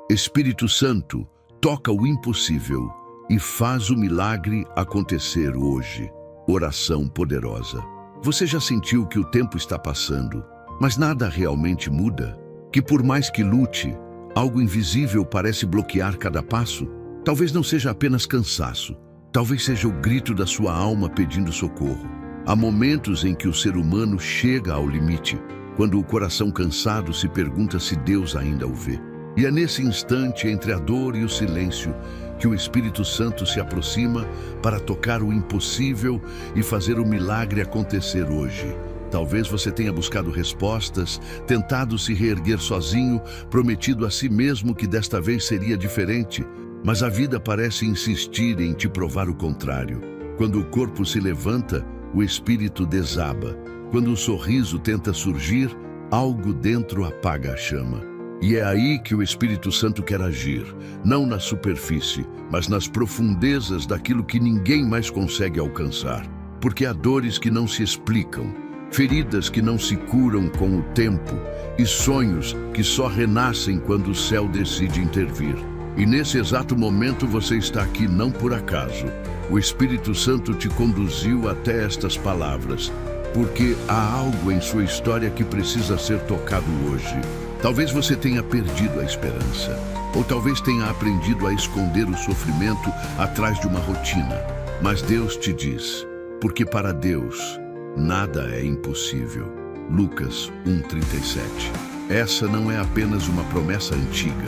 Espírito Santo, toca o impossível e faz o milagre acontecer hoje. Oração poderosa. Você já sentiu que o tempo está passando, mas nada realmente muda? Que por mais que lute, algo invisível parece bloquear cada passo? Talvez não seja apenas cansaço, talvez seja o grito da sua alma pedindo socorro. Há momentos em que o ser humano chega ao limite, quando o coração cansado se pergunta se Deus ainda o vê. E é nesse instante, entre a dor e o silêncio, que o Espírito Santo se aproxima para tocar o impossível e fazer o milagre acontecer hoje. Talvez você tenha buscado respostas, tentado se reerguer sozinho, prometido a si mesmo que desta vez seria diferente, mas a vida parece insistir em te provar o contrário. Quando o corpo se levanta, o espírito desaba. Quando o sorriso tenta surgir, algo dentro apaga a chama. E é aí que o Espírito Santo quer agir, não na superfície, mas nas profundezas daquilo que ninguém mais consegue alcançar. Porque há dores que não se explicam, feridas que não se curam com o tempo e sonhos que só renascem quando o céu decide intervir. E nesse exato momento você está aqui não por acaso. O Espírito Santo te conduziu até estas palavras, porque há algo em sua história que precisa ser tocado hoje. Talvez você tenha perdido a esperança, ou talvez tenha aprendido a esconder o sofrimento atrás de uma rotina. Mas Deus te diz, porque para Deus nada é impossível. Lucas 1:37. Essa não é apenas uma promessa antiga,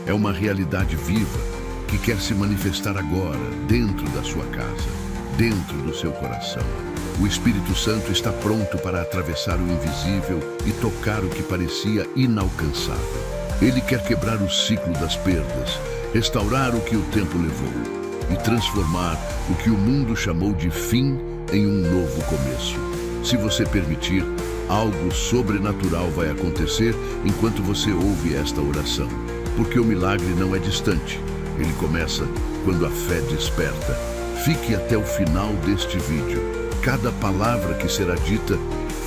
é uma realidade viva que quer se manifestar agora, dentro da sua casa, dentro do seu coração. O Espírito Santo está pronto para atravessar o invisível e tocar o que parecia inalcançável. Ele quer quebrar o ciclo das perdas, restaurar o que o tempo levou e transformar o que o mundo chamou de fim em um novo começo. Se você permitir, algo sobrenatural vai acontecer enquanto você ouve esta oração. Porque o milagre não é distante, ele começa quando a fé desperta. Fique até o final deste vídeo. Cada palavra que será dita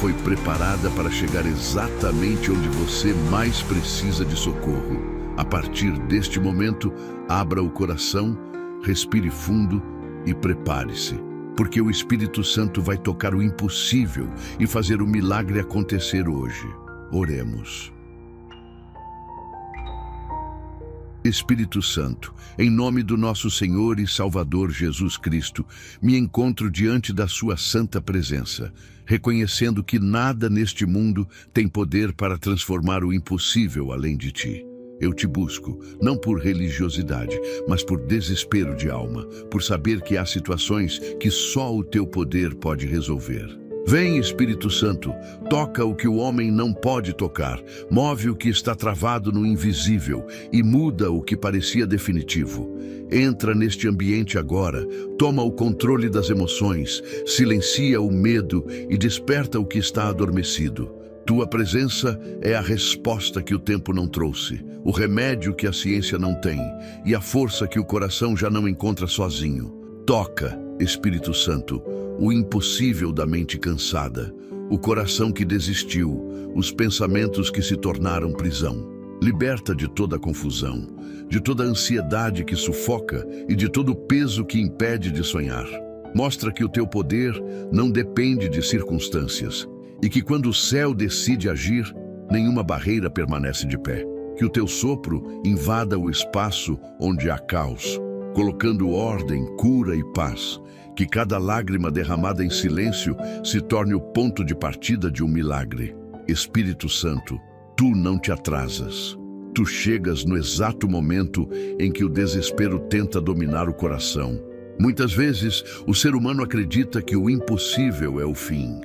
foi preparada para chegar exatamente onde você mais precisa de socorro. A partir deste momento, abra o coração, respire fundo e prepare-se, porque o Espírito Santo vai tocar o impossível e fazer o milagre acontecer hoje. Oremos. Espírito Santo, em nome do nosso Senhor e Salvador Jesus Cristo, me encontro diante da sua santa presença, reconhecendo que nada neste mundo tem poder para transformar o impossível além de ti. Eu te busco, não por religiosidade, mas por desespero de alma, por saber que há situações que só o teu poder pode resolver. Vem, Espírito Santo, toca o que o homem não pode tocar, move o que está travado no invisível e muda o que parecia definitivo. Entra neste ambiente agora, toma o controle das emoções, silencia o medo e desperta o que está adormecido. Tua presença é a resposta que o tempo não trouxe, o remédio que a ciência não tem e a força que o coração já não encontra sozinho. Toca, Espírito Santo, o impossível da mente cansada, o coração que desistiu, os pensamentos que se tornaram prisão. Liberta de toda a confusão, de toda a ansiedade que sufoca e de todo o peso que impede de sonhar. Mostra que o teu poder não depende de circunstâncias e que quando o céu decide agir, nenhuma barreira permanece de pé. Que o teu sopro invada o espaço onde há caos, colocando ordem, cura e paz. Que cada lágrima derramada em silêncio se torne o ponto de partida de um milagre. Espírito Santo, tu não te atrasas. Tu chegas no exato momento em que o desespero tenta dominar o coração. Muitas vezes, o ser humano acredita que o impossível é o fim,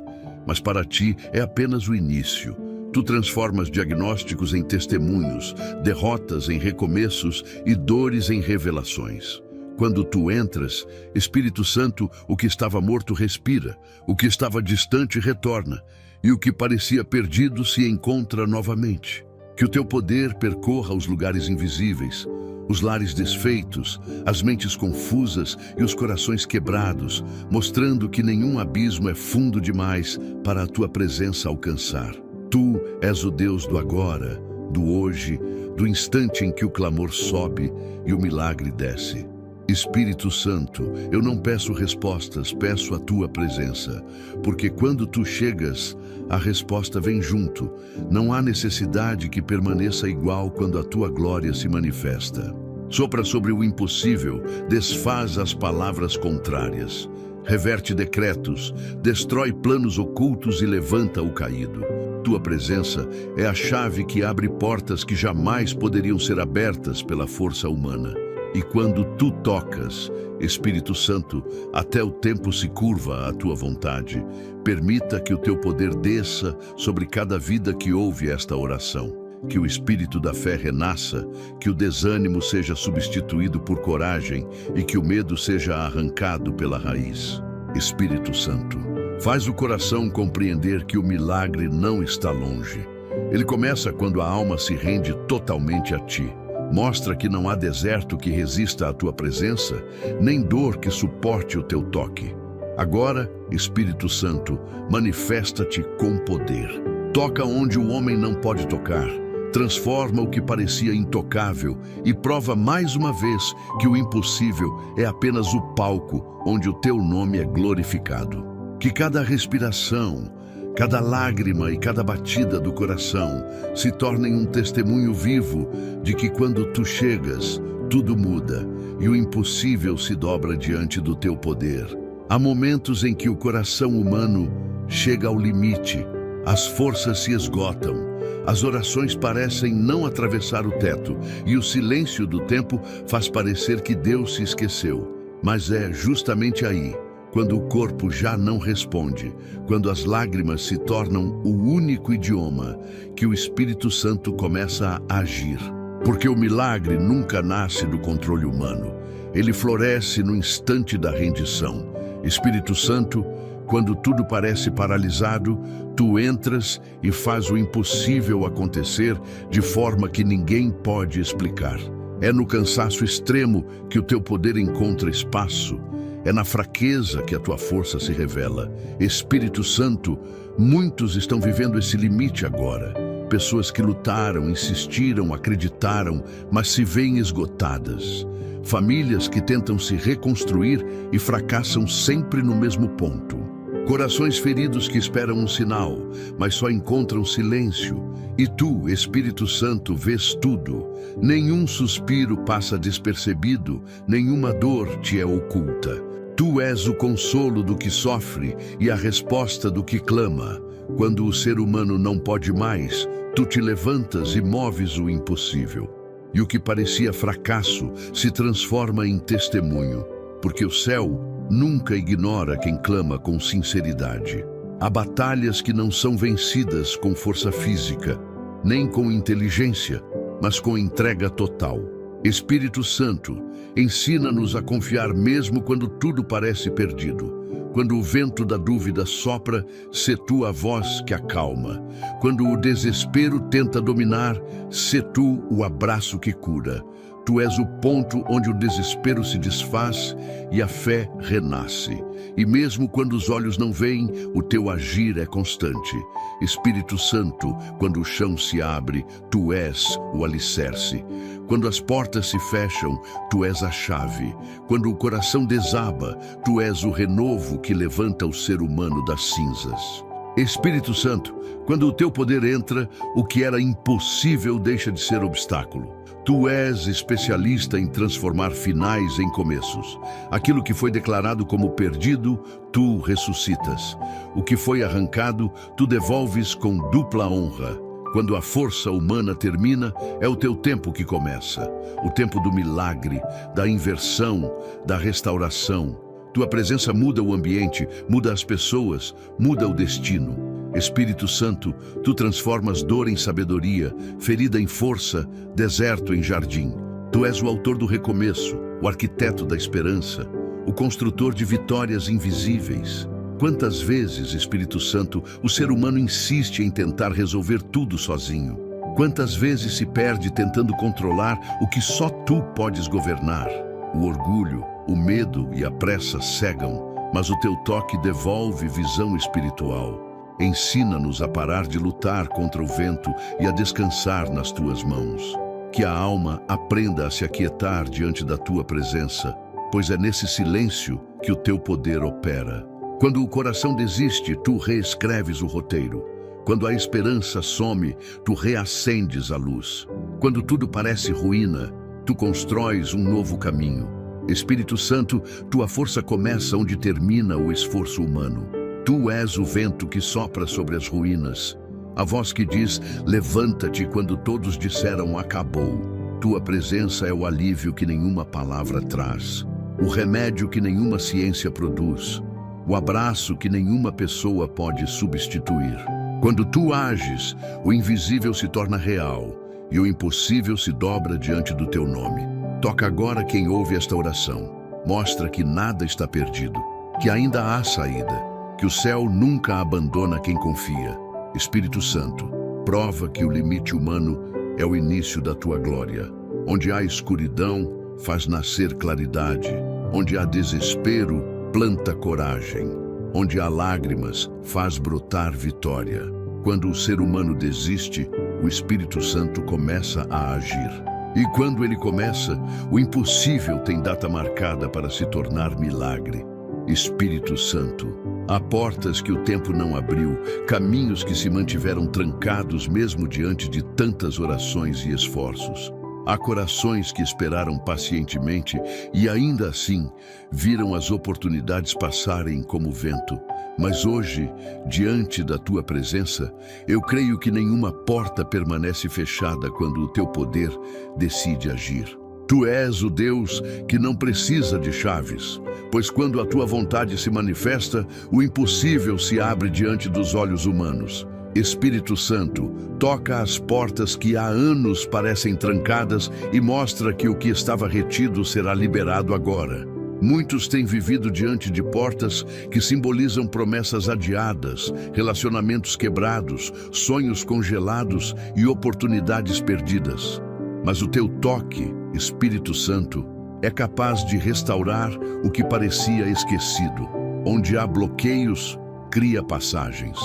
mas para ti é apenas o início. Tu transformas diagnósticos em testemunhos, derrotas em recomeços e dores em revelações. Quando tu entras, Espírito Santo, o que estava morto respira, o que estava distante retorna, e o que parecia perdido se encontra novamente. Que o teu poder percorra os lugares invisíveis, os lares desfeitos, as mentes confusas e os corações quebrados, mostrando que nenhum abismo é fundo demais para a tua presença alcançar. Tu és o Deus do agora, do hoje, do instante em que o clamor sobe e o milagre desce. Espírito Santo, eu não peço respostas, peço a tua presença, porque quando tu chegas, a resposta vem junto. Não há necessidade que permaneça igual quando a tua glória se manifesta. Sopra sobre o impossível, desfaz as palavras contrárias, reverte decretos, destrói planos ocultos e levanta o caído. Tua presença é a chave que abre portas que jamais poderiam ser abertas pela força humana. E quando tu tocas, Espírito Santo, até o tempo se curva à tua vontade. Permita que o teu poder desça sobre cada vida que ouve esta oração. Que o espírito da fé renasça, que o desânimo seja substituído por coragem e que o medo seja arrancado pela raiz. Espírito Santo, faz o coração compreender que o milagre não está longe. Ele começa quando a alma se rende totalmente a ti. Mostra que não há deserto que resista à tua presença, nem dor que suporte o teu toque. Agora, Espírito Santo, manifesta-te com poder. Toca onde o homem não pode tocar. Transforma o que parecia intocável e prova mais uma vez que o impossível é apenas o palco onde o teu nome é glorificado. Que cada respiração, cada lágrima e cada batida do coração se tornem um testemunho vivo de que quando tu chegas, tudo muda e o impossível se dobra diante do teu poder. Há momentos em que o coração humano chega ao limite, as forças se esgotam, as orações parecem não atravessar o teto e o silêncio do tempo faz parecer que Deus se esqueceu. Mas é justamente aí, quando o corpo já não responde, quando as lágrimas se tornam o único idioma, que o Espírito Santo começa a agir. Porque o milagre nunca nasce do controle humano. Ele floresce no instante da rendição. Espírito Santo, quando tudo parece paralisado, tu entras e faz o impossível acontecer de forma que ninguém pode explicar. É no cansaço extremo que o teu poder encontra espaço. É na fraqueza que a tua força se revela. Espírito Santo, muitos estão vivendo esse limite agora. Pessoas que lutaram, insistiram, acreditaram, mas se veem esgotadas. Famílias que tentam se reconstruir e fracassam sempre no mesmo ponto. Corações feridos que esperam um sinal, mas só encontram silêncio. E tu, Espírito Santo, vês tudo. Nenhum suspiro passa despercebido, nenhuma dor te é oculta. Tu és o consolo do que sofre e a resposta do que clama. Quando o ser humano não pode mais, tu te levantas e moves o impossível. E o que parecia fracasso se transforma em testemunho, porque o céu nunca ignora quem clama com sinceridade. Há batalhas que não são vencidas com força física, nem com inteligência, mas com entrega total. Espírito Santo, ensina-nos a confiar mesmo quando tudo parece perdido. Quando o vento da dúvida sopra, sê tu a voz que acalma. Quando o desespero tenta dominar, sê tu o abraço que cura. Tu és o ponto onde o desespero se desfaz e a fé renasce. E mesmo quando os olhos não veem, o teu agir é constante. Espírito Santo, quando o chão se abre, tu és o alicerce. Quando as portas se fecham, tu és a chave. Quando o coração desaba, tu és o renovo que levanta o ser humano das cinzas. Espírito Santo, quando o teu poder entra, o que era impossível deixa de ser obstáculo. Tu és especialista em transformar finais em começos. Aquilo que foi declarado como perdido, tu ressuscitas. O que foi arrancado, tu devolves com dupla honra. Quando a força humana termina, é o teu tempo que começa. O tempo do milagre, da inversão, da restauração. Tua presença muda o ambiente, muda as pessoas, muda o destino. Espírito Santo, tu transformas dor em sabedoria, ferida em força, deserto em jardim. Tu és o autor do recomeço, o arquiteto da esperança, o construtor de vitórias invisíveis. Quantas vezes, Espírito Santo, o ser humano insiste em tentar resolver tudo sozinho? Quantas vezes se perde tentando controlar o que só tu podes governar? O orgulho, o medo e a pressa cegam, mas o teu toque devolve visão espiritual. Ensina-nos a parar de lutar contra o vento e a descansar nas tuas mãos. Que a alma aprenda a se aquietar diante da tua presença, pois é nesse silêncio que o teu poder opera. Quando o coração desiste, tu reescreves o roteiro. Quando a esperança some, tu reacendes a luz. Quando tudo parece ruína, tu constróis um novo caminho. Espírito Santo, tua força começa onde termina o esforço humano. Tu és o vento que sopra sobre as ruínas. A voz que diz, levanta-te quando todos disseram acabou. Tua presença é o alívio que nenhuma palavra traz. O remédio que nenhuma ciência produz. O abraço que nenhuma pessoa pode substituir. Quando tu ages, o invisível se torna real e o impossível se dobra diante do teu nome. Toca agora quem ouve esta oração. Mostra que nada está perdido, que ainda há saída, que o céu nunca abandona quem confia. Espírito Santo, prova que o limite humano é o início da tua glória. Onde há escuridão, faz nascer claridade. Onde há desespero, planta coragem. Onde há lágrimas, faz brotar vitória. Quando o ser humano desiste, o Espírito Santo começa a agir. E quando ele começa, o impossível tem data marcada para se tornar milagre. Espírito Santo, há portas que o tempo não abriu, caminhos que se mantiveram trancados mesmo diante de tantas orações e esforços. Há corações que esperaram pacientemente e ainda assim viram as oportunidades passarem como vento. Mas hoje, diante da tua presença, eu creio que nenhuma porta permanece fechada quando o teu poder decide agir. Tu és o Deus que não precisa de chaves, pois quando a tua vontade se manifesta, o impossível se abre diante dos olhos humanos. Espírito Santo, toca as portas que há anos parecem trancadas e mostra que o que estava retido será liberado agora. Muitos têm vivido diante de portas que simbolizam promessas adiadas, relacionamentos quebrados, sonhos congelados e oportunidades perdidas. Mas o teu toque, Espírito Santo, é capaz de restaurar o que parecia esquecido. Onde há bloqueios, cria passagens.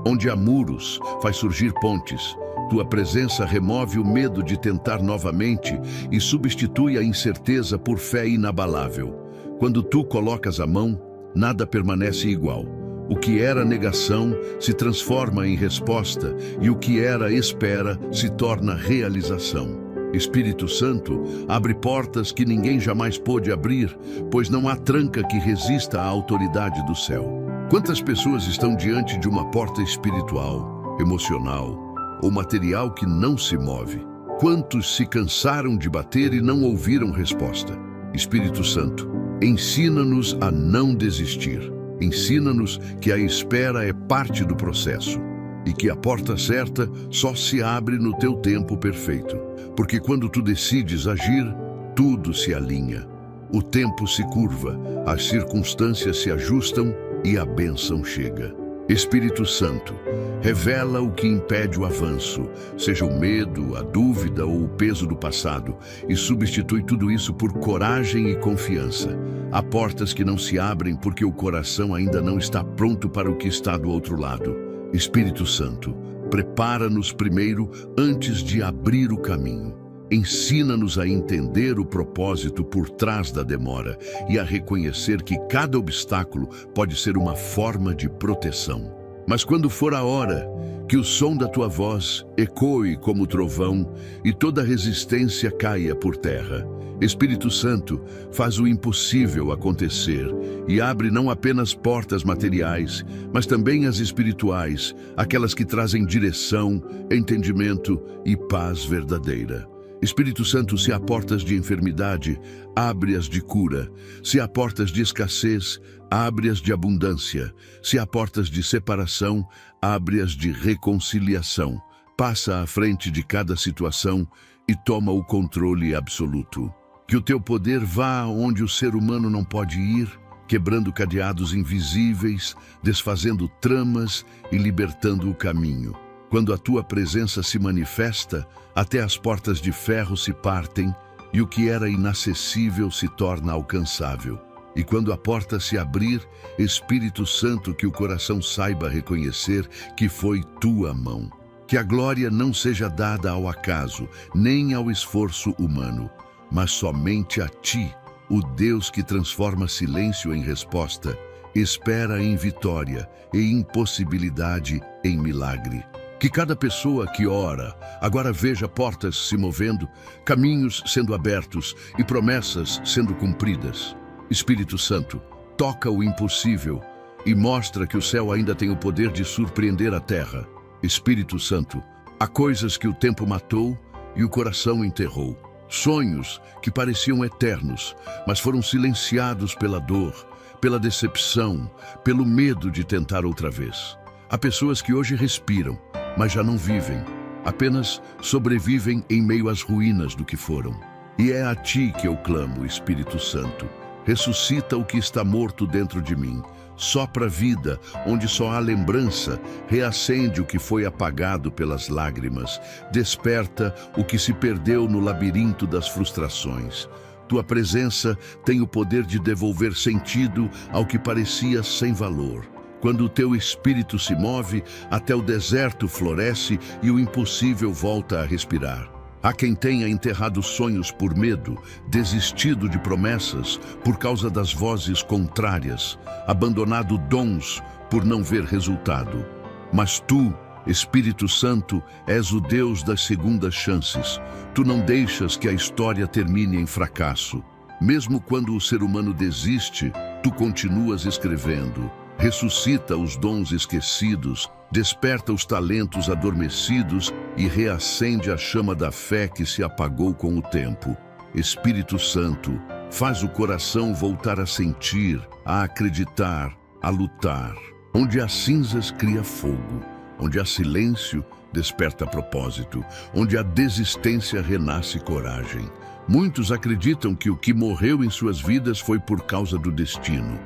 Onde há muros, faz surgir pontes. Tua presença remove o medo de tentar novamente e substitui a incerteza por fé inabalável. Quando tu colocas a mão, nada permanece igual. O que era negação se transforma em resposta e o que era espera se torna realização. Espírito Santo, abre portas que ninguém jamais pôde abrir, pois não há tranca que resista à autoridade do céu. Quantas pessoas estão diante de uma porta espiritual, emocional ou material que não se move? Quantos se cansaram de bater e não ouviram resposta? Espírito Santo, ensina-nos a não desistir. Ensina-nos que a espera é parte do processo e que a porta certa só se abre no teu tempo perfeito. Porque quando tu decides agir, tudo se alinha. O tempo se curva, as circunstâncias se ajustam e a bênção chega. Espírito Santo, revela o que impede o avanço, seja o medo, a dúvida ou o peso do passado, e substitui tudo isso por coragem e confiança. Há portas que não se abrem porque o coração ainda não está pronto para o que está do outro lado. Espírito Santo, prepara-nos primeiro antes de abrir o caminho. Ensina-nos a entender o propósito por trás da demora e a reconhecer que cada obstáculo pode ser uma forma de proteção. Mas quando for a hora, que o som da tua voz ecoe como trovão e toda resistência caia por terra. Espírito Santo, faz o impossível acontecer e abre não apenas portas materiais, mas também as espirituais, aquelas que trazem direção, entendimento e paz verdadeira. Espírito Santo, se há portas de enfermidade, abre-as de cura. Se há portas de escassez, abre-as de abundância. Se há portas de separação, abre-as de reconciliação. Passa à frente de cada situação e toma o controle absoluto. Que o teu poder vá onde o ser humano não pode ir, quebrando cadeados invisíveis, desfazendo tramas e libertando o caminho. Quando a tua presença se manifesta, até as portas de ferro se partem e o que era inacessível se torna alcançável. E quando a porta se abrir, Espírito Santo, que o coração saiba reconhecer que foi tua mão. Que a glória não seja dada ao acaso, nem ao esforço humano, mas somente a ti, o Deus que transforma silêncio em resposta, espera em vitória e impossibilidade em milagre. Que cada pessoa que ora agora veja portas se movendo, caminhos sendo abertos e promessas sendo cumpridas. Espírito Santo, toca o impossível e mostra que o céu ainda tem o poder de surpreender a terra. Espírito Santo, há coisas que o tempo matou e o coração enterrou. Sonhos que pareciam eternos, mas foram silenciados pela dor, pela decepção, pelo medo de tentar outra vez. Há pessoas que hoje respiram, mas já não vivem, apenas sobrevivem em meio às ruínas do que foram. E é a ti que eu clamo, Espírito Santo. Ressuscita o que está morto dentro de mim. Sopra vida, onde só há lembrança. Reacende o que foi apagado pelas lágrimas. Desperta o que se perdeu no labirinto das frustrações. Tua presença tem o poder de devolver sentido ao que parecia sem valor. Quando o teu espírito se move, até o deserto floresce e o impossível volta a respirar. Há quem tenha enterrado sonhos por medo, desistido de promessas por causa das vozes contrárias, abandonado dons por não ver resultado. Mas tu, Espírito Santo, és o Deus das segundas chances. Tu não deixas que a história termine em fracasso. Mesmo quando o ser humano desiste, tu continuas escrevendo. Ressuscita os dons esquecidos, desperta os talentos adormecidos e reacende a chama da fé que se apagou com o tempo. Espírito Santo, faz o coração voltar a sentir, a acreditar, a lutar. Onde há cinzas, cria fogo. Onde há silêncio, desperta propósito. Onde há desistência, renasce coragem. Muitos acreditam que o que morreu em suas vidas foi por causa do destino.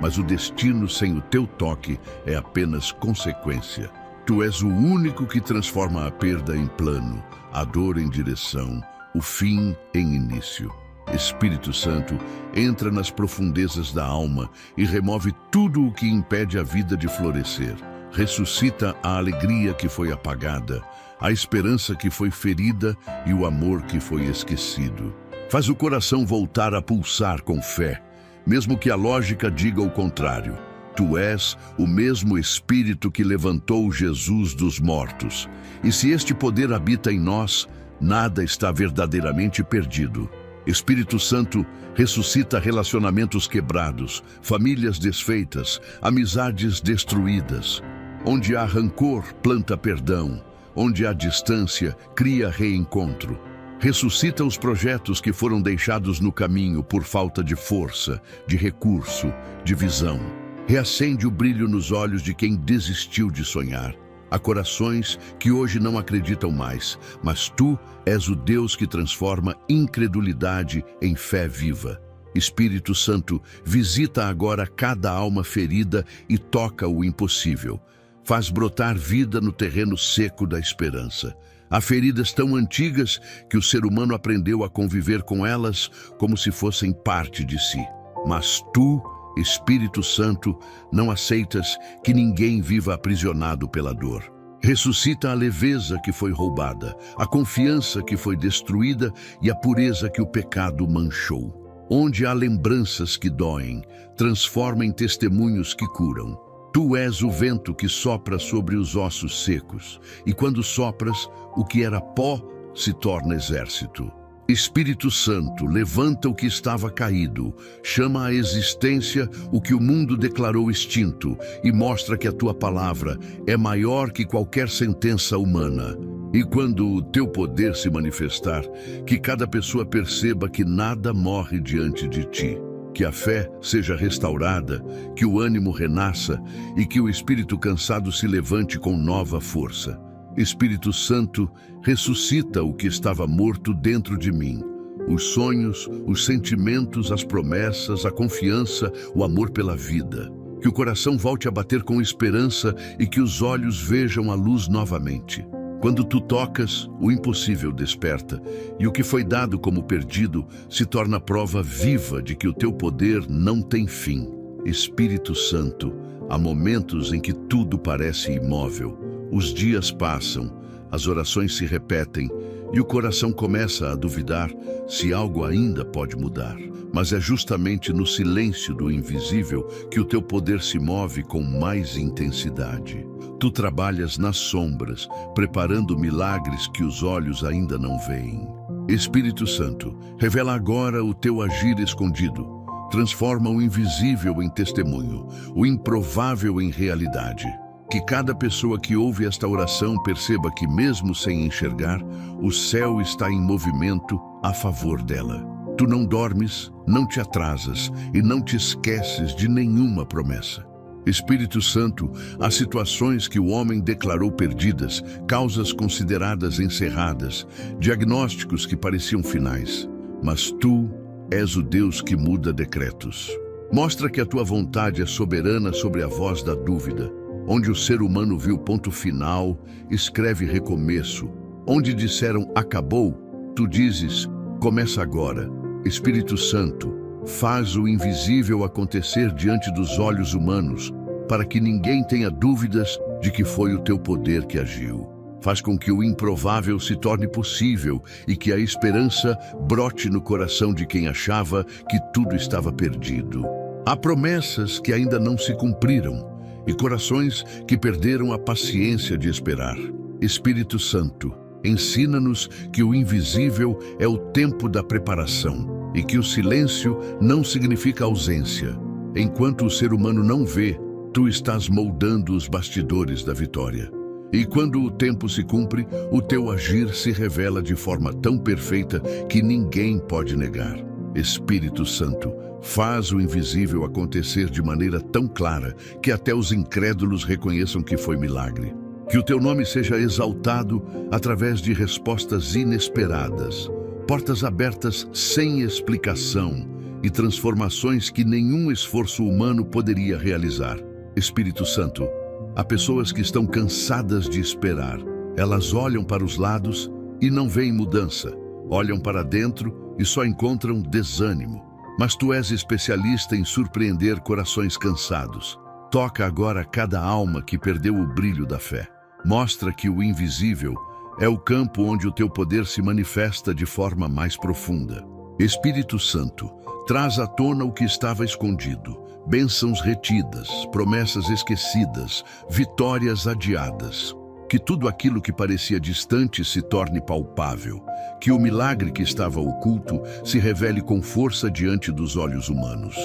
Mas o destino sem o teu toque é apenas consequência. Tu és o único que transforma a perda em plano, a dor em direção, o fim em início. Espírito Santo, entra nas profundezas da alma e remove tudo o que impede a vida de florescer. Ressuscita a alegria que foi apagada, a esperança que foi ferida e o amor que foi esquecido. Faz o coração voltar a pulsar com fé, mesmo que a lógica diga o contrário. Tu és o mesmo Espírito que levantou Jesus dos mortos. E se este poder habita em nós, nada está verdadeiramente perdido. Espírito Santo, ressuscita relacionamentos quebrados, famílias desfeitas, amizades destruídas. Onde há rancor, planta perdão. Onde há distância, cria reencontro. Ressuscita os projetos que foram deixados no caminho por falta de força, de recurso, de visão. Reacende o brilho nos olhos de quem desistiu de sonhar. Há corações que hoje não acreditam mais, mas tu és o Deus que transforma incredulidade em fé viva. Espírito Santo, visita agora cada alma ferida e toca o impossível. Faz brotar vida no terreno seco da esperança. Há feridas tão antigas que o ser humano aprendeu a conviver com elas como se fossem parte de si. Mas tu, Espírito Santo, não aceitas que ninguém viva aprisionado pela dor. Ressuscita a leveza que foi roubada, a confiança que foi destruída e a pureza que o pecado manchou. Onde há lembranças que doem, transforma em testemunhos que curam. Tu és o vento que sopra sobre os ossos secos, e quando sopras, o que era pó se torna exército. Espírito Santo, levanta o que estava caído, chama à existência o que o mundo declarou extinto e mostra que a tua palavra é maior que qualquer sentença humana. E quando o teu poder se manifestar, que cada pessoa perceba que nada morre diante de ti. Que a fé seja restaurada, que o ânimo renasça e que o espírito cansado se levante com nova força. Espírito Santo, ressuscita o que estava morto dentro de mim. Os sonhos, os sentimentos, as promessas, a confiança, o amor pela vida. Que o coração volte a bater com esperança e que os olhos vejam a luz novamente. Quando tu tocas, o impossível desperta, e o que foi dado como perdido se torna prova viva de que o teu poder não tem fim. Espírito Santo, há momentos em que tudo parece imóvel. Os dias passam, as orações se repetem e o coração começa a duvidar se algo ainda pode mudar. Mas é justamente no silêncio do invisível que o teu poder se move com mais intensidade. Tu trabalhas nas sombras, preparando milagres que os olhos ainda não veem. Espírito Santo, revela agora o teu agir escondido. Transforma o invisível em testemunho, o improvável em realidade. Que cada pessoa que ouve esta oração perceba que, mesmo sem enxergar, o céu está em movimento a favor dela. Tu não dormes, não te atrasas e não te esqueces de nenhuma promessa. Espírito Santo, há situações que o homem declarou perdidas, causas consideradas encerradas, diagnósticos que pareciam finais. Mas tu és o Deus que muda decretos. Mostra que a tua vontade é soberana sobre a voz da dúvida. Onde o ser humano viu ponto final, escreve recomeço. Onde disseram acabou, tu dizes começa agora. Espírito Santo, faz o invisível acontecer diante dos olhos humanos, para que ninguém tenha dúvidas de que foi o teu poder que agiu. Faz com que o improvável se torne possível e que a esperança brote no coração de quem achava que tudo estava perdido. Há promessas que ainda não se cumpriram e corações que perderam a paciência de esperar. Espírito Santo, ensina-nos que o invisível é o tempo da preparação e que o silêncio não significa ausência. Enquanto o ser humano não vê, tu estás moldando os bastidores da vitória. E quando o tempo se cumpre, o teu agir se revela de forma tão perfeita que ninguém pode negar. Espírito Santo, faz o invisível acontecer de maneira tão clara que até os incrédulos reconheçam que foi milagre. Que o teu nome seja exaltado através de respostas inesperadas, portas abertas sem explicação e transformações que nenhum esforço humano poderia realizar. Espírito Santo, há pessoas que estão cansadas de esperar. Elas olham para os lados e não veem mudança. Olham para dentro e só encontram desânimo. Mas tu és especialista em surpreender corações cansados. Toca agora cada alma que perdeu o brilho da fé. Mostra que o invisível é o campo onde o teu poder se manifesta de forma mais profunda. Espírito Santo, traz à tona o que estava escondido. Bênçãos retidas, promessas esquecidas, vitórias adiadas. Que tudo aquilo que parecia distante se torne palpável. Que o milagre que estava oculto se revele com força diante dos olhos humanos.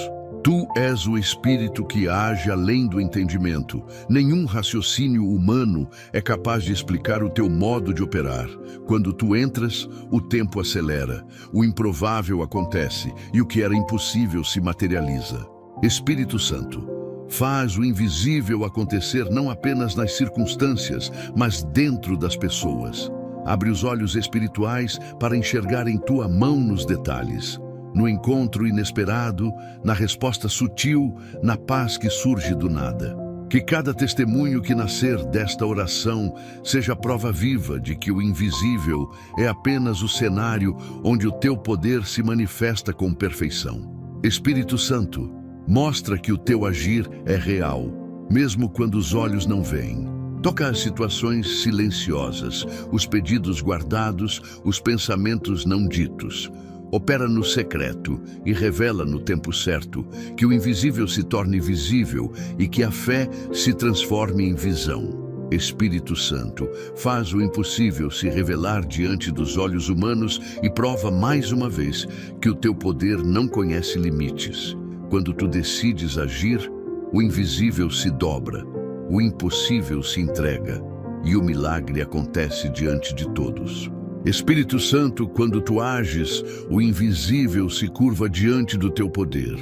Tu és o Espírito que age além do entendimento. Nenhum raciocínio humano é capaz de explicar o teu modo de operar. Quando tu entras, o tempo acelera, o improvável acontece e o que era impossível se materializa. Espírito Santo, faz o invisível acontecer não apenas nas circunstâncias, mas dentro das pessoas. Abre os olhos espirituais para enxergarem tua mão nos detalhes. No encontro inesperado, na resposta sutil, na paz que surge do nada. Que cada testemunho que nascer desta oração seja prova viva de que o invisível é apenas o cenário onde o teu poder se manifesta com perfeição. Espírito Santo, mostra que o teu agir é real, mesmo quando os olhos não veem. Toca as situações silenciosas, os pedidos guardados, os pensamentos não ditos. Opera no secreto e revela no tempo certo que o invisível se torne visível e que a fé se transforme em visão. Espírito Santo, faz o impossível se revelar diante dos olhos humanos e prova mais uma vez que o teu poder não conhece limites. Quando tu decides agir, o invisível se dobra, o impossível se entrega e o milagre acontece diante de todos. Espírito Santo, quando tu ages, o invisível se curva diante do teu poder.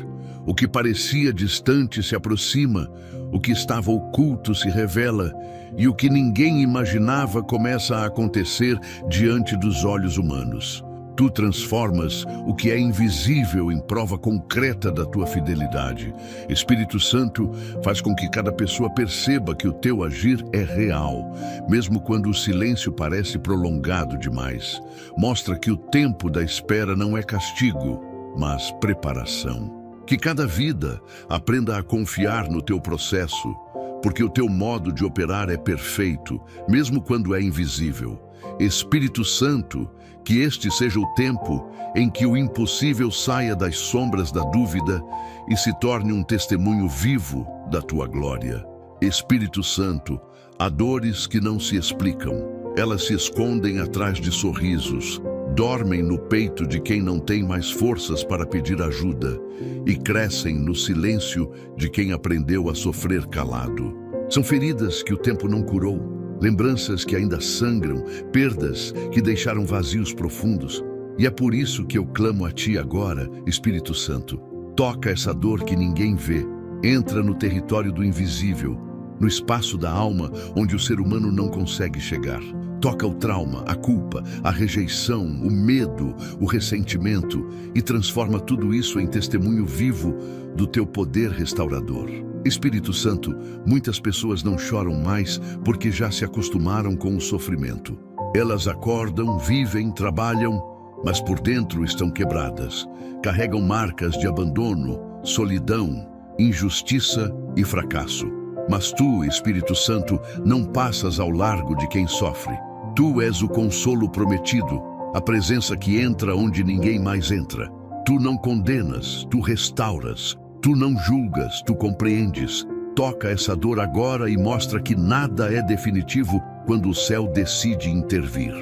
O que parecia distante se aproxima, o que estava oculto se revela, e o que ninguém imaginava começa a acontecer diante dos olhos humanos. Tu transformas o que é invisível em prova concreta da tua fidelidade. Espírito Santo faz com que cada pessoa perceba que o teu agir é real, mesmo quando o silêncio parece prolongado demais. Mostra que o tempo da espera não é castigo, mas preparação. Que cada vida aprenda a confiar no teu processo, porque o teu modo de operar é perfeito, mesmo quando é invisível. Espírito Santo, que este seja o tempo em que o impossível saia das sombras da dúvida e se torne um testemunho vivo da tua glória. Espírito Santo, há dores que não se explicam. Elas se escondem atrás de sorrisos, dormem no peito de quem não tem mais forças para pedir ajuda e crescem no silêncio de quem aprendeu a sofrer calado. São feridas que o tempo não curou, lembranças que ainda sangram, perdas que deixaram vazios profundos. E é por isso que eu clamo a Ti agora, Espírito Santo. Toca essa dor que ninguém vê, entra no território do invisível, no espaço da alma onde o ser humano não consegue chegar. Toca o trauma, a culpa, a rejeição, o medo, o ressentimento e transforma tudo isso em testemunho vivo do Teu poder restaurador. Espírito Santo, muitas pessoas não choram mais porque já se acostumaram com o sofrimento. Elas acordam, vivem, trabalham, mas por dentro estão quebradas. Carregam marcas de abandono, solidão, injustiça e fracasso. Mas Tu, Espírito Santo, não passas ao largo de quem sofre. Tu és o consolo prometido, a presença que entra onde ninguém mais entra. Tu não condenas, Tu restauras. Tu não julgas, Tu compreendes. Toca essa dor agora e mostra que nada é definitivo quando o céu decide intervir.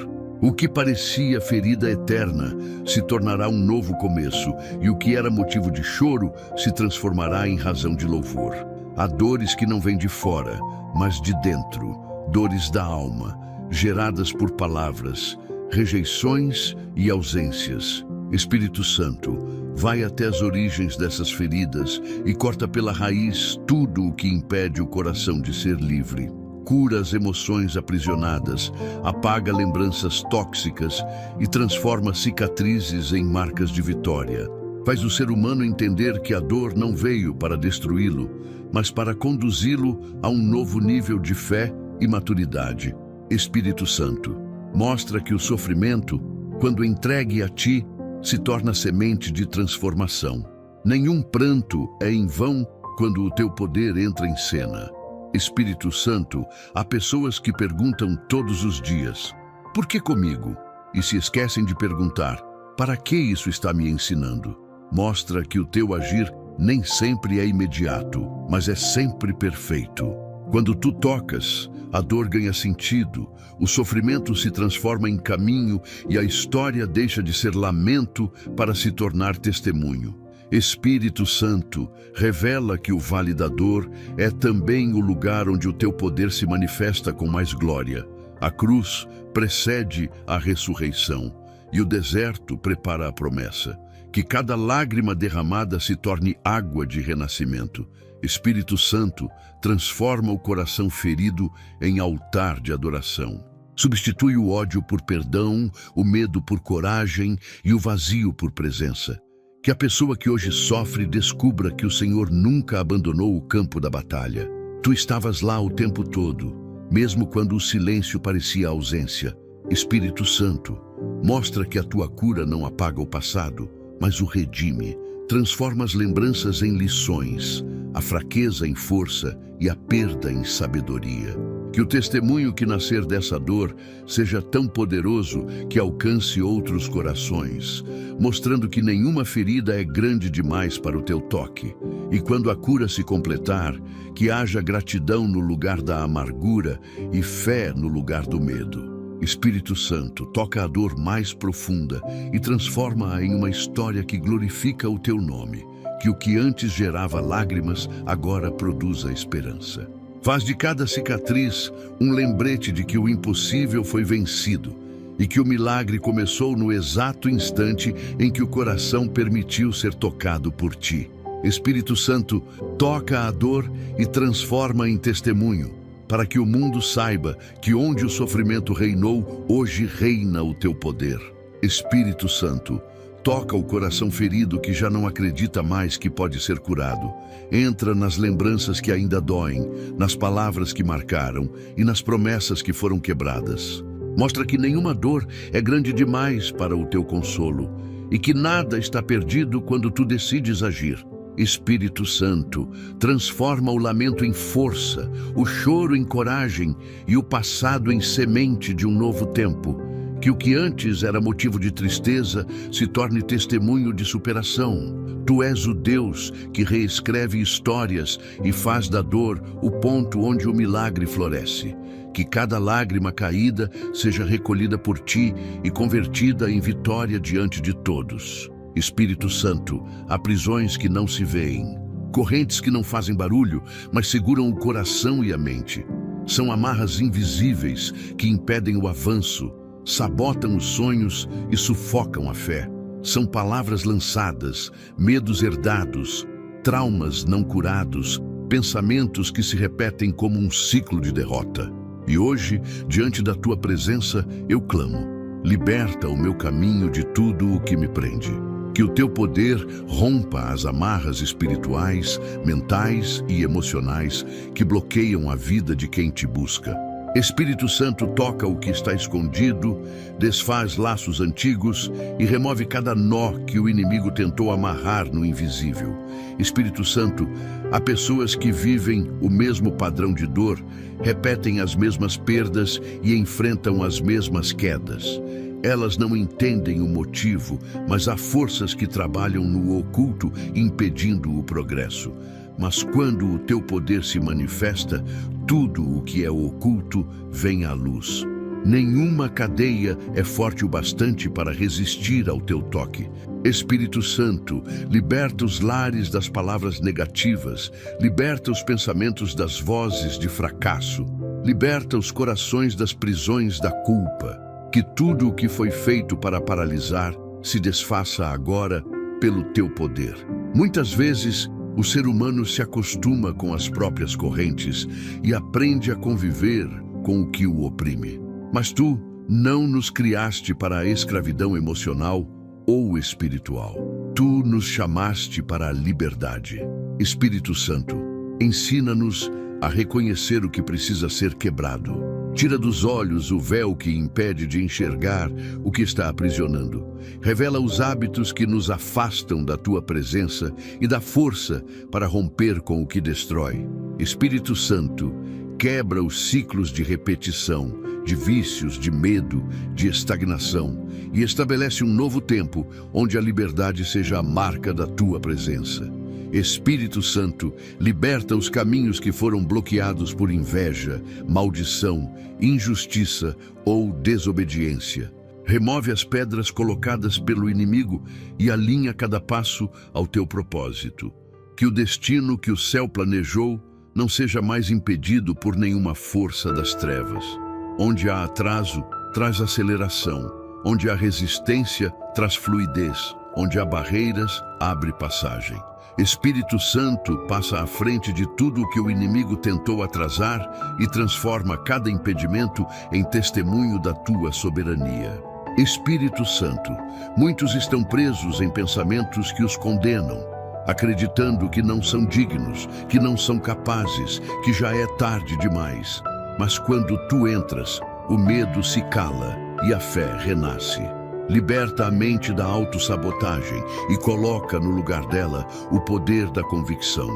O que parecia ferida eterna se tornará um novo começo, e o que era motivo de choro se transformará em razão de louvor. Há dores que não vêm de fora, mas de dentro, dores da alma, geradas por palavras, rejeições e ausências. Espírito Santo, vai até as origens dessas feridas e corta pela raiz tudo o que impede o coração de ser livre. Cura as emoções aprisionadas, apaga lembranças tóxicas e transforma cicatrizes em marcas de vitória. Faz o ser humano entender que a dor não veio para destruí-lo, mas para conduzi-lo a um novo nível de fé e maturidade. Espírito Santo, mostra que o sofrimento, quando entregue a Ti, se torna semente de transformação. Nenhum pranto é em vão quando o Teu poder entra em cena. Espírito Santo, há pessoas que perguntam todos os dias: por que comigo? E se esquecem de perguntar: para que isso está me ensinando? Mostra que o Teu agir nem sempre é imediato, mas é sempre perfeito. Quando Tu tocas, a dor ganha sentido, o sofrimento se transforma em caminho e a história deixa de ser lamento para se tornar testemunho. Espírito Santo, revela que o Vale da Dor é também o lugar onde o Teu poder se manifesta com mais glória. A cruz precede a ressurreição e o deserto prepara a promessa. Que cada lágrima derramada se torne água de renascimento. Espírito Santo, transforma o coração ferido em altar de adoração. Substitui o ódio por perdão, o medo por coragem e o vazio por presença. Que a pessoa que hoje sofre descubra que o Senhor nunca abandonou o campo da batalha. Tu estavas lá o tempo todo, mesmo quando o silêncio parecia ausência. Espírito Santo, mostra que a Tua cura não apaga o passado, mas o redime. Transforma as lembranças em lições, a fraqueza em força e a perda em sabedoria. Que o testemunho que nascer dessa dor seja tão poderoso que alcance outros corações, mostrando que nenhuma ferida é grande demais para o Teu toque. E quando a cura se completar, que haja gratidão no lugar da amargura e fé no lugar do medo. Espírito Santo, toca a dor mais profunda e transforma-a em uma história que glorifica o Teu nome. Que o que antes gerava lágrimas, agora produza esperança. Faz de cada cicatriz um lembrete de que o impossível foi vencido e que o milagre começou no exato instante em que o coração permitiu ser tocado por Ti. Espírito Santo, toca a dor e transforma em testemunho, para que o mundo saiba que onde o sofrimento reinou, hoje reina o Teu poder. Espírito Santo, toca o coração ferido que já não acredita mais que pode ser curado. Entra nas lembranças que ainda doem, nas palavras que marcaram e nas promessas que foram quebradas. Mostra que nenhuma dor é grande demais para o teu consolo e que nada está perdido quando tu decides agir. Espírito Santo, transforma o lamento em força, o choro em coragem e o passado em semente de um novo tempo. Que o que antes era motivo de tristeza se torne testemunho de superação. Tu és o Deus que reescreve histórias e faz da dor o ponto onde o milagre floresce. Que cada lágrima caída seja recolhida por ti e convertida em vitória diante de todos. Espírito Santo, há prisões que não se veem, correntes que não fazem barulho, mas seguram o coração e a mente. São amarras invisíveis que impedem o avanço, sabotam os sonhos e sufocam a fé. São palavras lançadas, medos herdados, traumas não curados, pensamentos que se repetem como um ciclo de derrota. E hoje, diante da tua presença, eu clamo: liberta o meu caminho de tudo o que me prende. Que o teu poder rompa as amarras espirituais, mentais e emocionais que bloqueiam a vida de quem te busca. Espírito Santo, toca o que está escondido, desfaz laços antigos e remove cada nó que o inimigo tentou amarrar no invisível. Espírito Santo, há pessoas que vivem o mesmo padrão de dor, repetem as mesmas perdas e enfrentam as mesmas quedas. Elas não entendem o motivo, mas há forças que trabalham no oculto, impedindo o progresso. Mas quando o teu poder se manifesta, tudo o que é oculto vem à luz. Nenhuma cadeia é forte o bastante para resistir ao teu toque. Espírito Santo, liberta os lares das palavras negativas, liberta os pensamentos das vozes de fracasso, liberta os corações das prisões da culpa. Que tudo o que foi feito para paralisar se desfaça agora pelo teu poder. Muitas vezes, o ser humano se acostuma com as próprias correntes e aprende a conviver com o que o oprime. Mas tu não nos criaste para a escravidão emocional ou espiritual. Tu nos chamaste para a liberdade. Espírito Santo, ensina-nos a reconhecer o que precisa ser quebrado. Tira dos olhos o véu que impede de enxergar o que está aprisionando. Revela os hábitos que nos afastam da tua presença e da força para romper com o que destrói. Espírito Santo, quebra os ciclos de repetição, de vícios, de medo, de estagnação e estabelece um novo tempo onde a liberdade seja a marca da tua presença. Espírito Santo, liberta os caminhos que foram bloqueados por inveja, maldição, injustiça ou desobediência. Remove as pedras colocadas pelo inimigo e alinha cada passo ao teu propósito. Que o destino que o céu planejou não seja mais impedido por nenhuma força das trevas. Onde há atraso, traz aceleração. Onde há resistência, traz fluidez. Onde há barreiras, abre passagem. Espírito Santo, passa à frente de tudo o que o inimigo tentou atrasar e transforma cada impedimento em testemunho da tua soberania. Espírito Santo, muitos estão presos em pensamentos que os condenam, acreditando que não são dignos, que não são capazes, que já é tarde demais. Mas quando tu entras, o medo se cala e a fé renasce. Liberta a mente da autossabotagem e coloca no lugar dela o poder da convicção.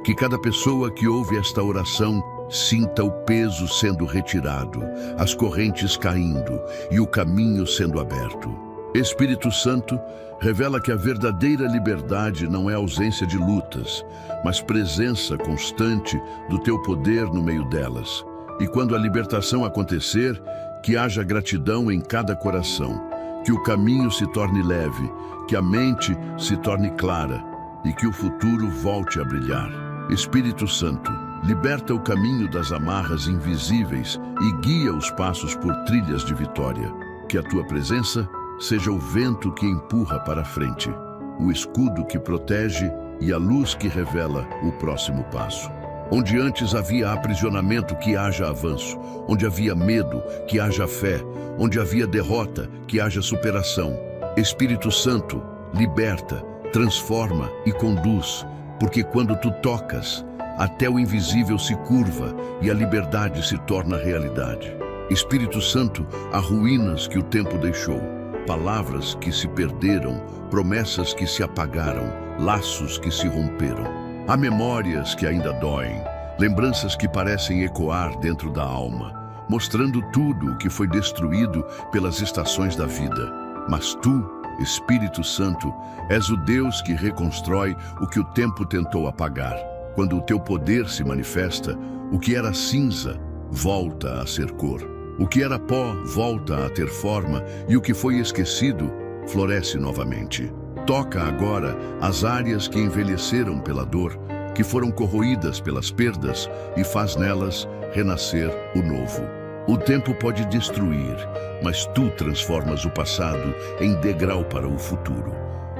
Que cada pessoa que ouve esta oração sinta o peso sendo retirado, as correntes caindo e o caminho sendo aberto. Espírito Santo, revela que a verdadeira liberdade não é ausência de lutas, mas presença constante do teu poder no meio delas. E quando a libertação acontecer, que haja gratidão em cada coração. Que o caminho se torne leve, que a mente se torne clara e que o futuro volte a brilhar. Espírito Santo, liberta o caminho das amarras invisíveis e guia os passos por trilhas de vitória. Que a tua presença seja o vento que empurra para a frente, o escudo que protege e a luz que revela o próximo passo. Onde antes havia aprisionamento, que haja avanço. Onde havia medo, que haja fé. Onde havia derrota, que haja superação. Espírito Santo, liberta, transforma e conduz, porque quando tu tocas, até o invisível se curva e a liberdade se torna realidade. Espírito Santo, há ruínas que o tempo deixou, palavras que se perderam, promessas que se apagaram, laços que se romperam. Há memórias que ainda doem, lembranças que parecem ecoar dentro da alma, mostrando tudo o que foi destruído pelas estações da vida. Mas tu, Espírito Santo, és o Deus que reconstrói o que o tempo tentou apagar. Quando o teu poder se manifesta, o que era cinza volta a ser cor. O que era pó volta a ter forma e o que foi esquecido floresce novamente. Toca agora as áreas que envelheceram pela dor, que foram corroídas pelas perdas, e faz nelas renascer o novo. O tempo pode destruir, mas tu transformas o passado em degrau para o futuro.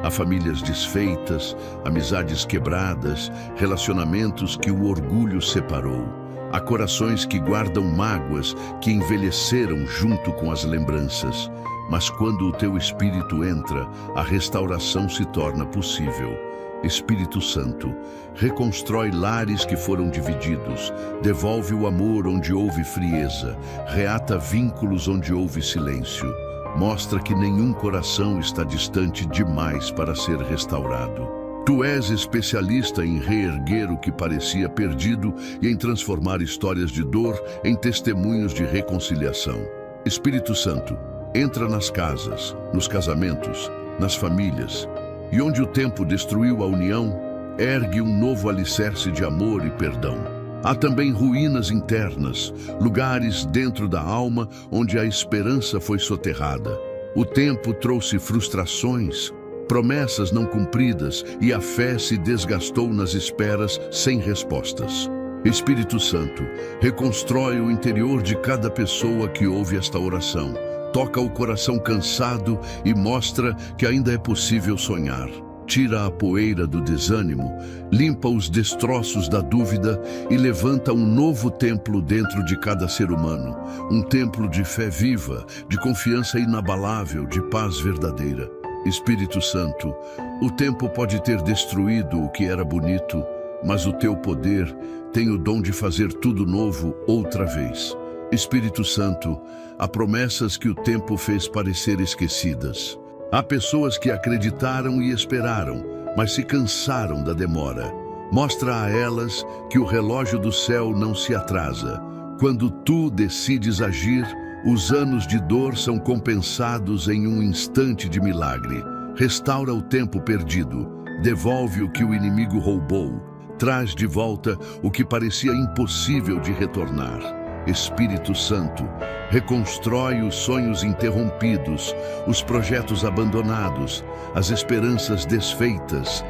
Há famílias desfeitas, amizades quebradas, relacionamentos que o orgulho separou. Há corações que guardam mágoas que envelheceram junto com as lembranças. Mas quando o teu Espírito entra, a restauração se torna possível. Espírito Santo, reconstrói lares que foram divididos, devolve o amor onde houve frieza, reata vínculos onde houve silêncio. Mostra que nenhum coração está distante demais para ser restaurado. Tu és especialista em reerguer o que parecia perdido e em transformar histórias de dor em testemunhos de reconciliação. Espírito Santo, entra nas casas, nos casamentos, nas famílias, e onde o tempo destruiu a união, ergue um novo alicerce de amor e perdão. Há também ruínas internas, lugares dentro da alma onde a esperança foi soterrada. O tempo trouxe frustrações, promessas não cumpridas, e a fé se desgastou nas esperas sem respostas. Espírito Santo, reconstrói o interior de cada pessoa que ouve esta oração. Toca o coração cansado e mostra que ainda é possível sonhar. Tira a poeira do desânimo, limpa os destroços da dúvida e levanta um novo templo dentro de cada ser humano. Um templo de fé viva, de confiança inabalável, de paz verdadeira. Espírito Santo, o tempo pode ter destruído o que era bonito, mas o teu poder tem o dom de fazer tudo novo outra vez. Espírito Santo, há promessas que o tempo fez parecer esquecidas. Há pessoas que acreditaram e esperaram, mas se cansaram da demora. Mostra a elas que o relógio do céu não se atrasa. Quando tu decides agir, os anos de dor são compensados em um instante de milagre. Restaura o tempo perdido, devolve o que o inimigo roubou, traz de volta o que parecia impossível de retornar. Espírito Santo, reconstrói os sonhos interrompidos, os projetos abandonados, as esperanças desfeitas,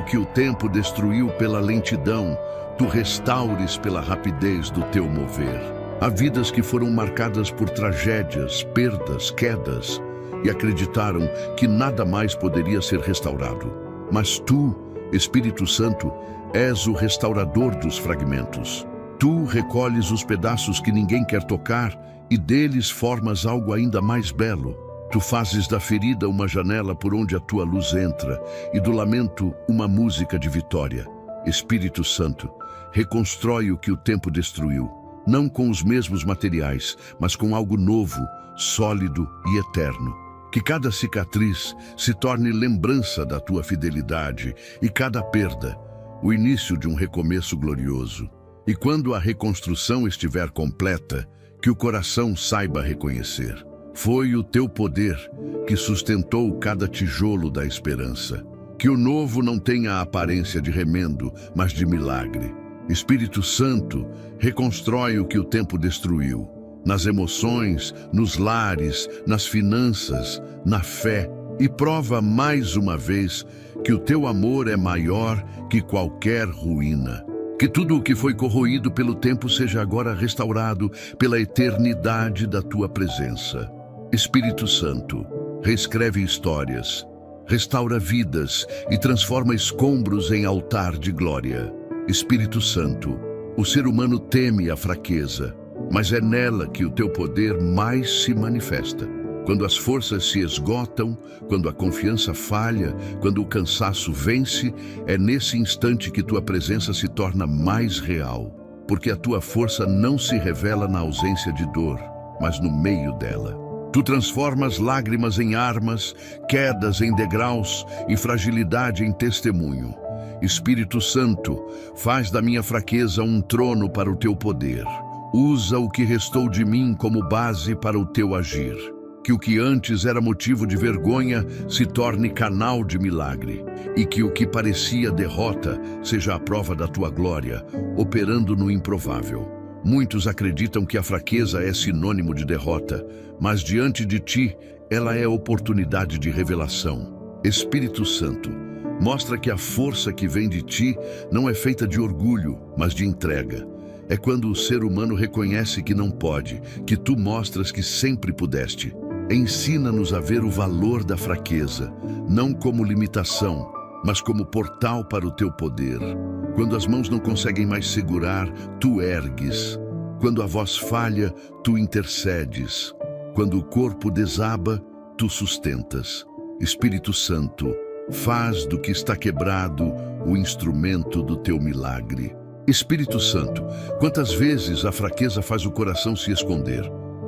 que o tempo destruiu pela lentidão, tu restaures pela rapidez do teu mover. Há vidas que foram marcadas por tragédias, perdas, quedas, e acreditaram que nada mais poderia ser restaurado. Mas tu, Espírito Santo, és o restaurador dos fragmentos. Tu recolhes os pedaços que ninguém quer tocar e deles formas algo ainda mais belo. Tu fazes da ferida uma janela por onde a tua luz entra e do lamento uma música de vitória. Espírito Santo, reconstrói o que o tempo destruiu, não com os mesmos materiais, mas com algo novo, sólido e eterno. Que cada cicatriz se torne lembrança da tua fidelidade e cada perda, o início de um recomeço glorioso. E quando a reconstrução estiver completa, que o coração saiba reconhecer. Foi o teu poder que sustentou cada tijolo da esperança. Que o novo não tenha a aparência de remendo, mas de milagre. Espírito Santo, reconstrói o que o tempo destruiu. Nas emoções, nos lares, nas finanças, na fé. E prova mais uma vez que o teu amor é maior que qualquer ruína. Que tudo o que foi corroído pelo tempo seja agora restaurado pela eternidade da tua presença. Espírito Santo, reescreve histórias, restaura vidas e transforma escombros em altar de glória. Espírito Santo, O ser humano teme a fraqueza, mas é nela que o teu poder mais se manifesta. Quando as forças se esgotam, quando a confiança falha, quando o cansaço vence, é nesse instante que tua presença se torna mais real. Porque a tua força não se revela na ausência de dor, mas no meio dela. Tu transformas lágrimas em armas, quedas em degraus e fragilidade em testemunho. Espírito Santo, faz da minha fraqueza um trono para o teu poder. Usa o que restou de mim como base para o teu agir. Que o que antes era motivo de vergonha se torne canal de milagre, e que o que parecia derrota seja a prova da tua glória, operando no improvável. Muitos acreditam que a fraqueza é sinônimo de derrota, mas diante de ti, ela é oportunidade de revelação. Espírito Santo, mostra que a força que vem de ti não é feita de orgulho, mas de entrega. É quando o ser humano reconhece que não pode, que tu mostras que sempre pudeste. Ensina-nos a ver o valor da fraqueza, não como limitação, mas como portal para o teu poder. Quando as mãos não conseguem mais segurar, tu ergues. Quando a voz falha, tu intercedes. Quando o corpo desaba, tu sustentas. Espírito Santo, faz do que está quebrado o instrumento do teu milagre. Espírito Santo, quantas vezes a fraqueza faz o coração se esconder?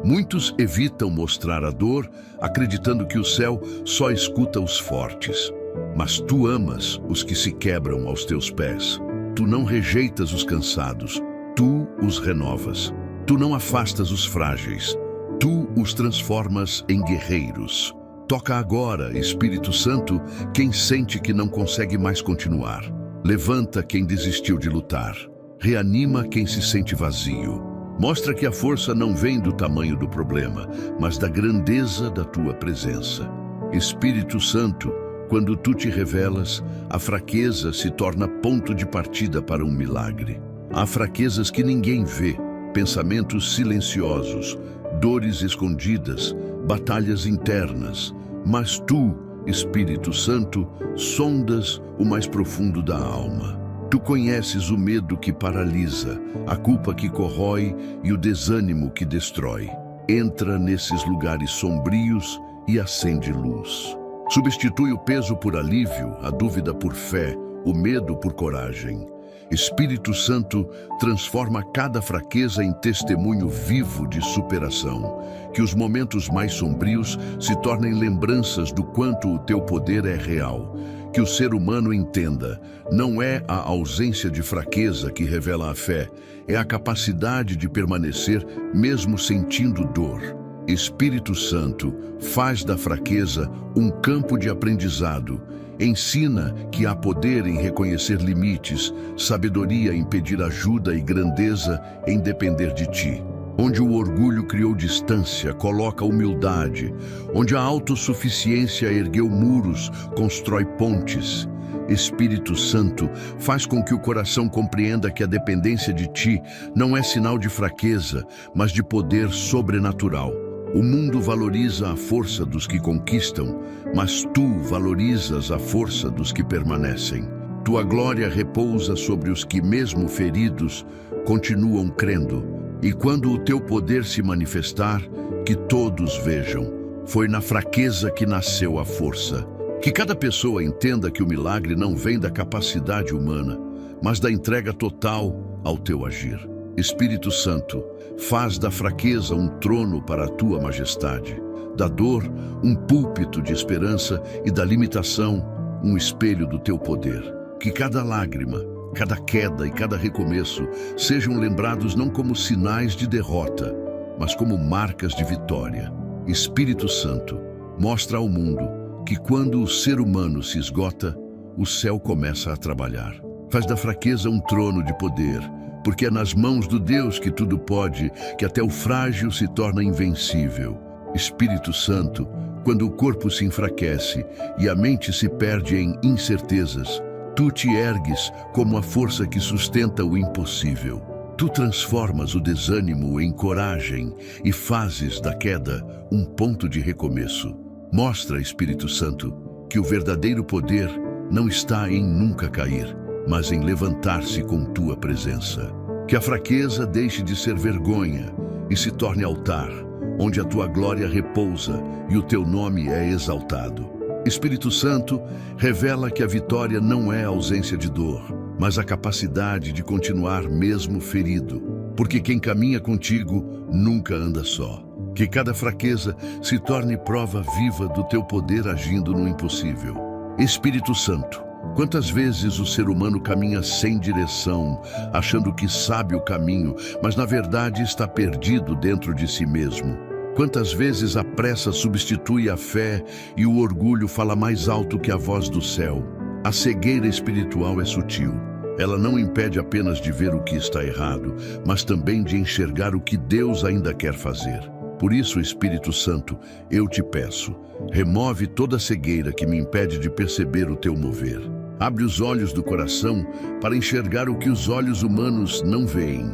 Muitos evitam mostrar a dor, acreditando que o céu só escuta os fortes. Mas tu amas os que se quebram aos teus pés. Tu não rejeitas os cansados, tu os renovas. Tu não afastas os frágeis, tu os transformas em guerreiros. Toca agora, Espírito Santo, quem sente que não consegue mais continuar. Levanta quem desistiu de lutar. Reanima quem se sente vazio. Mostra que a força não vem do tamanho do problema, mas da grandeza da tua presença. Espírito Santo, quando tu te revelas, a fraqueza se torna ponto de partida para um milagre. Há fraquezas que ninguém vê, pensamentos silenciosos, dores escondidas, batalhas internas, mas tu, Espírito Santo, sondas o mais profundo da alma. Tu conheces o medo que paralisa, a culpa que corrói e o desânimo que destrói. Entra nesses lugares sombrios e acende luz. Substitui o peso por alívio, a dúvida por fé, o medo por coragem. Espírito Santo, transforma cada fraqueza em testemunho vivo de superação. Que os momentos mais sombrios se tornem lembranças do quanto o teu poder é real. Que o ser humano entenda, não é a ausência de fraqueza que revela a fé, é a capacidade de permanecer mesmo sentindo dor. Espírito Santo, faz da fraqueza um campo de aprendizado. Ensina que há poder em reconhecer limites, sabedoria em pedir ajuda e grandeza em depender de ti. Onde o orgulho criou distância, coloca humildade. Onde a autossuficiência ergueu muros, constrói pontes. Espírito Santo, faz com que o coração compreenda que a dependência de ti não é sinal de fraqueza, mas de poder sobrenatural. O mundo valoriza a força dos que conquistam, mas tu valorizas a força dos que permanecem. Tua glória repousa sobre os que, mesmo feridos, continuam crendo. E quando o teu poder se manifestar, que todos vejam. Foi na fraqueza que nasceu a força. Que cada pessoa entenda que o milagre não vem da capacidade humana, mas da entrega total ao teu agir. Espírito Santo, faz da fraqueza um trono para a tua majestade, da dor um púlpito de esperança e da limitação um espelho do teu poder. Que cada lágrima, cada queda e cada recomeço sejam lembrados não como sinais de derrota, mas como marcas de vitória. Espírito Santo, mostra ao mundo que quando o ser humano se esgota, o céu começa a trabalhar. Faz da fraqueza um trono de poder, porque é nas mãos do Deus que tudo pode, que até o frágil se torna invencível. Espírito Santo, quando o corpo se enfraquece e a mente se perde em incertezas, tu te ergues como a força que sustenta o impossível. Tu transformas o desânimo em coragem e fazes da queda um ponto de recomeço. Mostra, Espírito Santo, que o verdadeiro poder não está em nunca cair, mas em levantar-se com tua presença. Que a fraqueza deixe de ser vergonha e se torne altar, onde a tua glória repousa e o teu nome é exaltado. Espírito Santo, revela que a vitória não é a ausência de dor, mas a capacidade de continuar mesmo ferido, porque quem caminha contigo nunca anda só. Que cada fraqueza se torne prova viva do teu poder agindo no impossível. Espírito Santo, quantas vezes o ser humano caminha sem direção, achando que sabe o caminho, mas na verdade está perdido dentro de si mesmo. Quantas vezes a pressa substitui a fé e o orgulho fala mais alto que a voz do céu. A cegueira espiritual é sutil. Ela não impede apenas de ver o que está errado, mas também de enxergar o que Deus ainda quer fazer. Por isso, Espírito Santo, eu te peço, remove toda a cegueira que me impede de perceber o teu mover. Abre os olhos do coração para enxergar o que os olhos humanos não veem.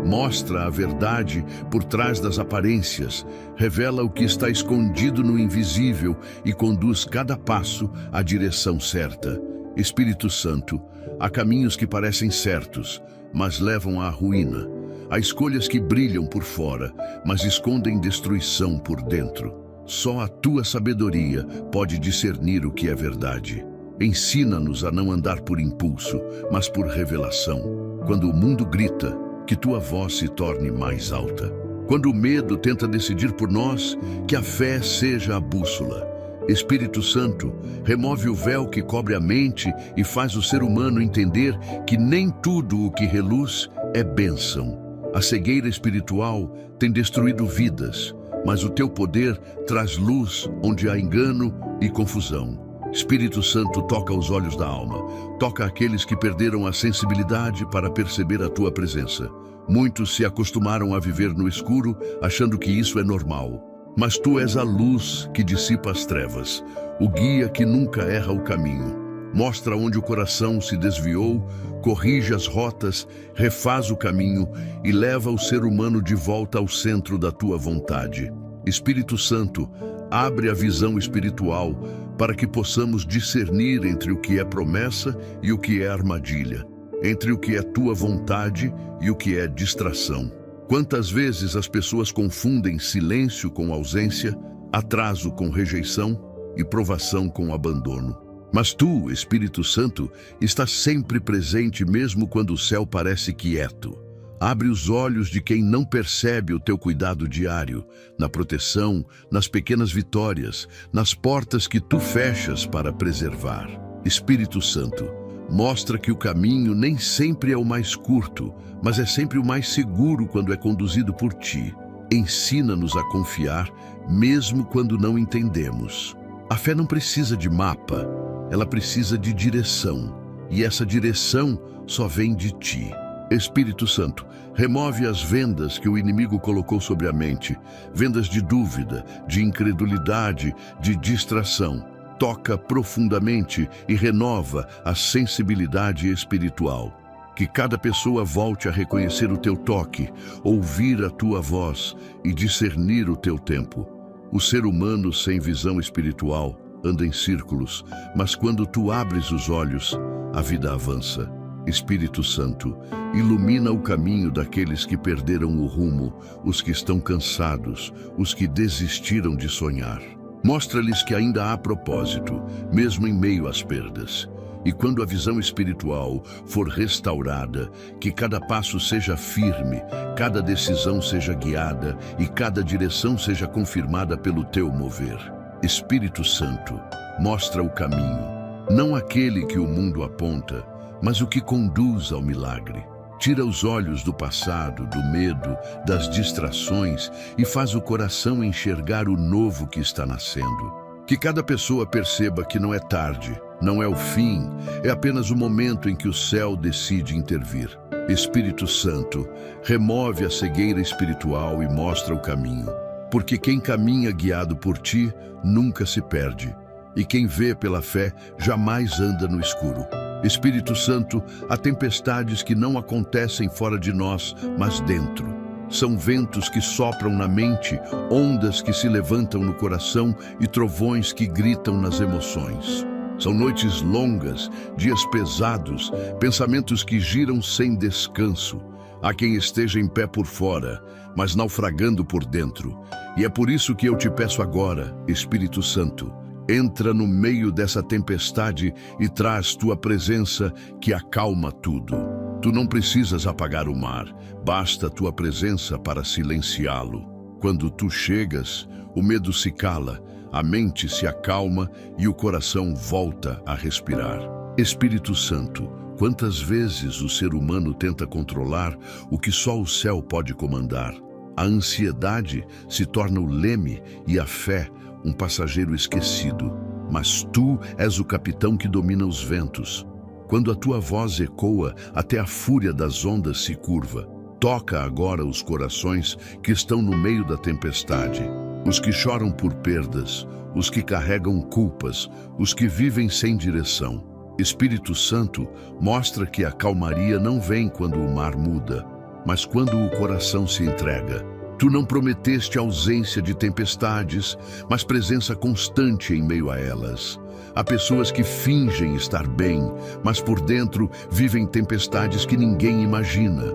Mostra a verdade por trás das aparências, revela o que está escondido no invisível e conduz cada passo à direção certa. Espírito Santo, há caminhos que parecem certos, mas levam à ruína. Há escolhas que brilham por fora, mas escondem destruição por dentro. Só a tua sabedoria pode discernir o que é verdade. Ensina-nos a não andar por impulso, mas por revelação. Quando o mundo grita, que tua voz se torne mais alta. Quando o medo tenta decidir por nós, que a fé seja a bússola. Espírito Santo, remove o véu que cobre a mente e faz o ser humano entender que nem tudo o que reluz é bênção. A cegueira espiritual tem destruído vidas, mas o teu poder traz luz onde há engano e confusão. Espírito Santo, toca os olhos da alma, toca aqueles que perderam a sensibilidade para perceber a tua presença. Muitos se acostumaram a viver no escuro, achando que isso é normal. Mas tu és a luz que dissipa as trevas, o guia que nunca erra o caminho. Mostra onde o coração se desviou, corrige as rotas, refaz o caminho e leva o ser humano de volta ao centro da tua vontade. Espírito Santo, abre a visão espiritual para que possamos discernir entre o que é promessa e o que é armadilha, entre o que é tua vontade e o que é distração. Quantas vezes as pessoas confundem silêncio com ausência, atraso com rejeição e provação com abandono. Mas tu, Espírito Santo, estás sempre presente mesmo quando o céu parece quieto. Abre os olhos de quem não percebe o teu cuidado diário, na proteção, nas pequenas vitórias, nas portas que tu fechas para preservar. Espírito Santo, mostra que o caminho nem sempre é o mais curto, mas é sempre o mais seguro quando é conduzido por ti. Ensina-nos a confiar, mesmo quando não entendemos. A fé não precisa de mapa, ela precisa de direção, e essa direção só vem de ti. Espírito Santo, remove as vendas que o inimigo colocou sobre a mente, vendas de dúvida, de incredulidade, de distração. Toca profundamente e renova a sensibilidade espiritual. Que cada pessoa volte a reconhecer o teu toque, ouvir a tua voz e discernir o teu tempo. O ser humano sem visão espiritual anda em círculos, mas quando tu abres os olhos, a vida avança. Espírito Santo, ilumina o caminho daqueles que perderam o rumo, os que estão cansados, os que desistiram de sonhar. Mostra-lhes que ainda há propósito, mesmo em meio às perdas. E quando a visão espiritual for restaurada, que cada passo seja firme, cada decisão seja guiada e cada direção seja confirmada pelo teu mover. Espírito Santo, mostra o caminho, não aquele que o mundo aponta, mas o que conduz ao milagre. Tira os olhos do passado, do medo, das distrações e faz o coração enxergar o novo que está nascendo. Que cada pessoa perceba que não é tarde, não é o fim, é apenas o momento em que o céu decide intervir. Espírito Santo, remove a cegueira espiritual e mostra o caminho. Porque quem caminha guiado por ti nunca se perde, e quem vê pela fé jamais anda no escuro. Espírito Santo, há tempestades que não acontecem fora de nós, mas dentro. São ventos que sopram na mente, ondas que se levantam no coração e trovões que gritam nas emoções. São noites longas, dias pesados, pensamentos que giram sem descanso. Há quem esteja em pé por fora, mas naufragando por dentro. E é por isso que eu te peço agora, Espírito Santo, entra no meio dessa tempestade e traz tua presença que acalma tudo. Tu não precisas apagar o mar, basta tua presença para silenciá-lo. Quando tu chegas, o medo se cala, a mente se acalma e o coração volta a respirar. Espírito Santo, quantas vezes o ser humano tenta controlar o que só o céu pode comandar? A ansiedade se torna o leme e a fé um passageiro esquecido. Mas tu és o capitão que domina os ventos. Quando a tua voz ecoa, até a fúria das ondas se curva. Toca agora os corações que estão no meio da tempestade. Os que choram por perdas, os que carregam culpas, os que vivem sem direção. Espírito Santo, mostra que a calmaria não vem quando o mar muda, mas quando o coração se entrega. Tu não prometeste ausência de tempestades, mas presença constante em meio a elas. Há pessoas que fingem estar bem, mas por dentro vivem tempestades que ninguém imagina.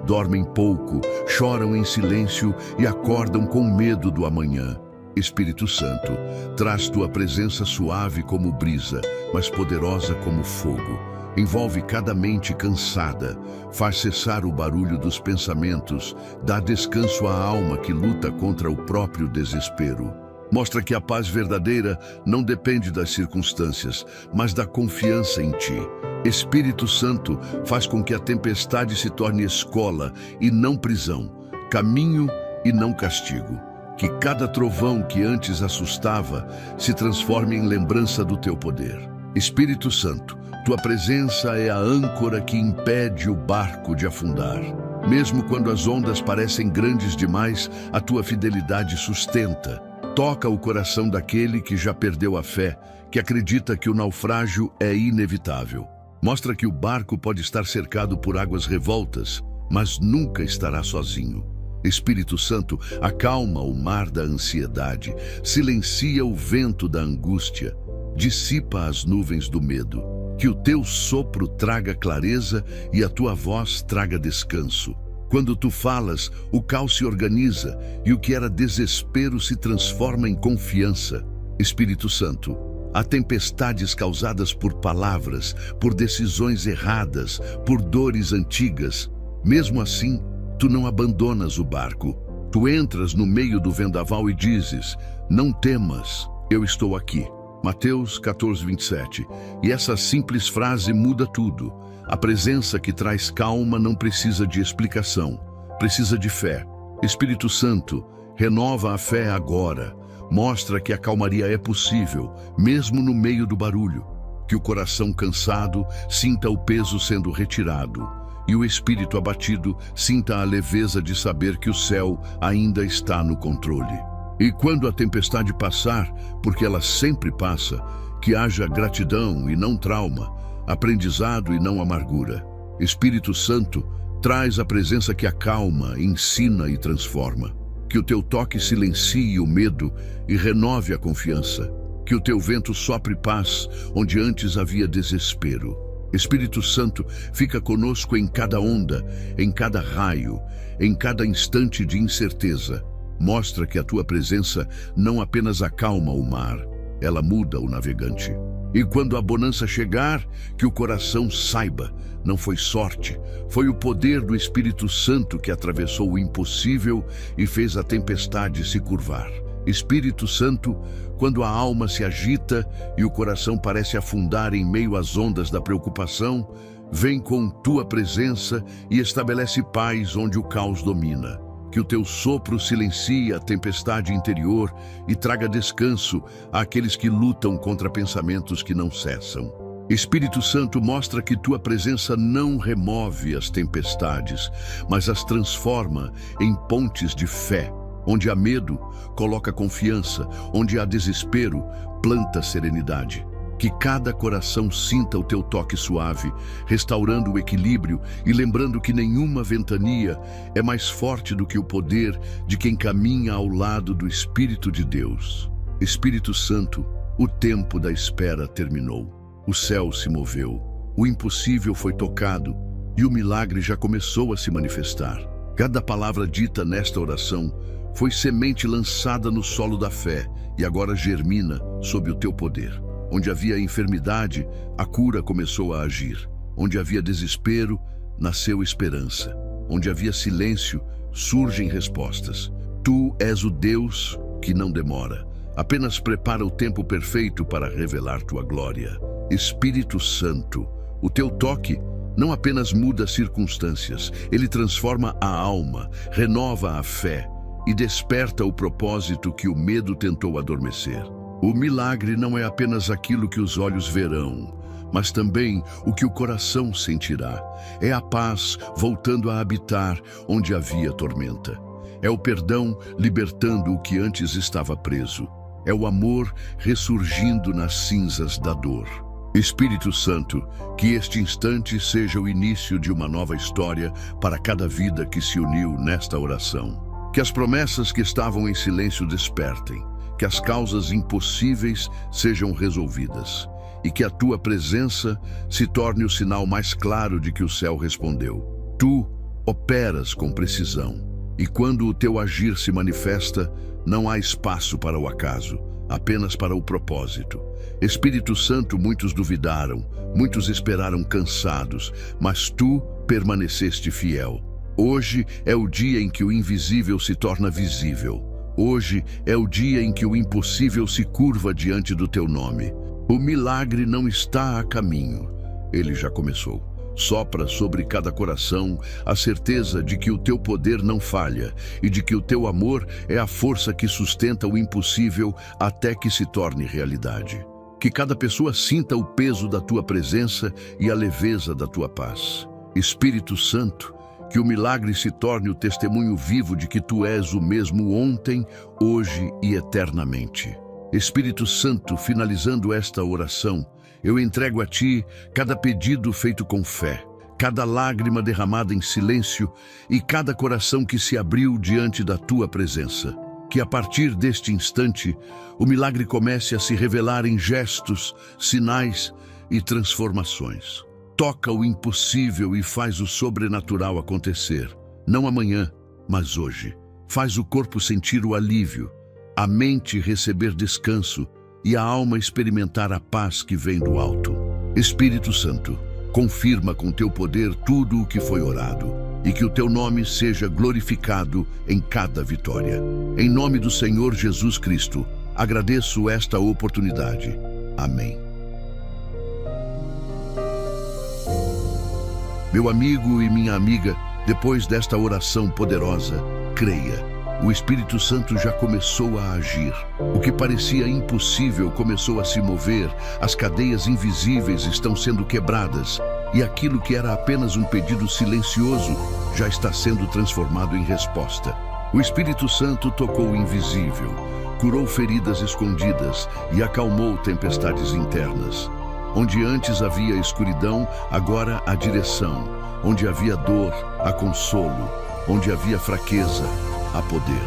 Dormem pouco, choram em silêncio e acordam com medo do amanhã. Espírito Santo, traz tua presença suave como brisa, mas poderosa como fogo. Envolve cada mente cansada, faz cessar o barulho dos pensamentos, dá descanso à alma que luta contra o próprio desespero. Mostra que a paz verdadeira não depende das circunstâncias, mas da confiança em ti. Espírito Santo, faz com que a tempestade se torne escola e não prisão, caminho e não castigo. Que cada trovão que antes assustava se transforme em lembrança do teu poder. Espírito Santo, tua presença é a âncora que impede o barco de afundar. Mesmo quando as ondas parecem grandes demais, a tua fidelidade sustenta. Toca o coração daquele que já perdeu a fé, que acredita que o naufrágio é inevitável. Mostra que o barco pode estar cercado por águas revoltas, mas nunca estará sozinho. Espírito Santo, acalma o mar da ansiedade, silencia o vento da angústia, dissipa as nuvens do medo. Que o teu sopro traga clareza e a tua voz traga descanso. Quando tu falas, o caos se organiza e o que era desespero se transforma em confiança. Espírito Santo, há tempestades causadas por palavras, por decisões erradas, por dores antigas. Mesmo assim, tu não abandonas o barco. Tu entras no meio do vendaval e dizes: não temas, eu estou aqui. Mateus 14:27. E essa simples frase muda tudo. A presença que traz calma não precisa de explicação, precisa de fé. Espírito Santo, renova a fé agora. Mostra que a calmaria é possível, mesmo no meio do barulho. Que o coração cansado sinta o peso sendo retirado. E o espírito abatido sinta a leveza de saber que o céu ainda está no controle. E quando a tempestade passar, porque ela sempre passa, que haja gratidão e não trauma, aprendizado e não amargura. Espírito Santo, traz a presença que acalma, ensina e transforma. Que o teu toque silencie o medo e renove a confiança. Que o teu vento sopre paz onde antes havia desespero. Espírito Santo, fica conosco em cada onda, em cada raio, em cada instante de incerteza. Mostra que a tua presença não apenas acalma o mar, ela muda o navegante. E quando a bonança chegar, que o coração saiba, não foi sorte, foi o poder do Espírito Santo que atravessou o impossível e fez a tempestade se curvar. Espírito Santo, quando a alma se agita e o coração parece afundar em meio às ondas da preocupação, vem com tua presença e estabelece paz onde o caos domina. Que o teu sopro silencie a tempestade interior e traga descanso àqueles que lutam contra pensamentos que não cessam. Espírito Santo, mostra que tua presença não remove as tempestades, mas as transforma em pontes de fé. Onde há medo, coloca confiança. Onde há desespero, planta serenidade. Que cada coração sinta o teu toque suave, restaurando o equilíbrio e lembrando que nenhuma ventania é mais forte do que o poder de quem caminha ao lado do Espírito de Deus. Espírito Santo, o tempo da espera terminou. O céu se moveu. O impossível foi tocado. e o milagre já começou a se manifestar. Cada palavra dita nesta oração foi semente lançada no solo da fé e agora germina sob o teu poder. Onde havia enfermidade, a cura começou a agir. Onde havia desespero, nasceu esperança. Onde havia silêncio, surgem respostas. Tu és o Deus que não demora. Apenas prepara o tempo perfeito para revelar tua glória. Espírito Santo, o teu toque não apenas muda as circunstâncias, ele transforma a alma, renova a fé e desperta o propósito que o medo tentou adormecer. O milagre não é apenas aquilo que os olhos verão, mas também o que o coração sentirá. É a paz voltando a habitar onde havia tormenta. É o perdão libertando o que antes estava preso. É o amor ressurgindo nas cinzas da dor. Espírito Santo, que este instante seja o início de uma nova história para cada vida que se uniu nesta oração. Que as promessas que estavam em silêncio despertem, que as causas impossíveis sejam resolvidas e que a tua presença se torne o sinal mais claro de que o céu respondeu. Tu operas com precisão e quando o teu agir se manifesta, não há espaço para o acaso, apenas para o propósito. Espírito Santo, muitos duvidaram, muitos esperaram cansados, mas tu permaneceste fiel. Hoje é o dia em que o invisível se torna visível. Hoje é o dia em que o impossível se curva diante do teu nome. O milagre não está a caminho, ele já começou. Sopra sobre cada coração a certeza de que o teu poder não falha e de que o teu amor é a força que sustenta o impossível até que se torne realidade. Que cada pessoa sinta o peso da tua presença e a leveza da tua paz. Espírito Santo, que o milagre se torne o testemunho vivo de que tu és o mesmo ontem, hoje e eternamente. Espírito Santo, finalizando esta oração, eu entrego a ti cada pedido feito com fé, cada lágrima derramada em silêncio e cada coração que se abriu diante da tua presença. Que a partir deste instante, o milagre comece a se revelar em gestos, sinais e transformações. Toca o impossível e faz o sobrenatural acontecer. Não amanhã, mas hoje. Faz o corpo sentir o alívio, a mente receber descanso e a alma experimentar a paz que vem do alto. Espírito Santo, confirma com teu poder tudo o que foi orado e que o teu nome seja glorificado em cada vitória. Em nome do Senhor Jesus Cristo, agradeço esta oportunidade. Amém. Meu amigo e minha amiga, depois desta oração poderosa, creia. O Espírito Santo já começou a agir. O que parecia impossível começou a se mover, as cadeias invisíveis estão sendo quebradas e aquilo que era apenas um pedido silencioso já está sendo transformado em resposta. O Espírito Santo tocou o invisível, curou feridas escondidas e acalmou tempestades internas. Onde antes havia escuridão, agora há direção. Onde havia dor, há consolo. Onde havia fraqueza, há poder.